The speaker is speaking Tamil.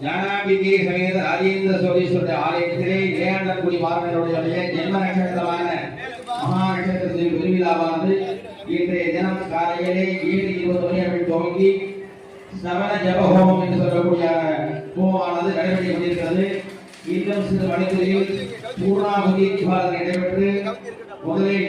ஞானாம்பிகை சமேத ராஜேந்திர சோழீஸ்வரர் ஆலயத்திலே இளையாண்டக்குடி மாறனுடைய ஜென்ம நட்சத்திரமான மகா நட்சத்திரத்தில் திருவிழாவானது இன்றைய தினம் காலையிலே 7:20 மணி அளவில் துவங்கி சவண ஜபஹோமம் என்று சொல்லக்கூடிய ஹோமமானது நடைபெற்றுக் கொண்டிருக்கிறது. இன்னும் சில மணிகளில் பூர்ணாகுதி நடைபெற்று முதலில்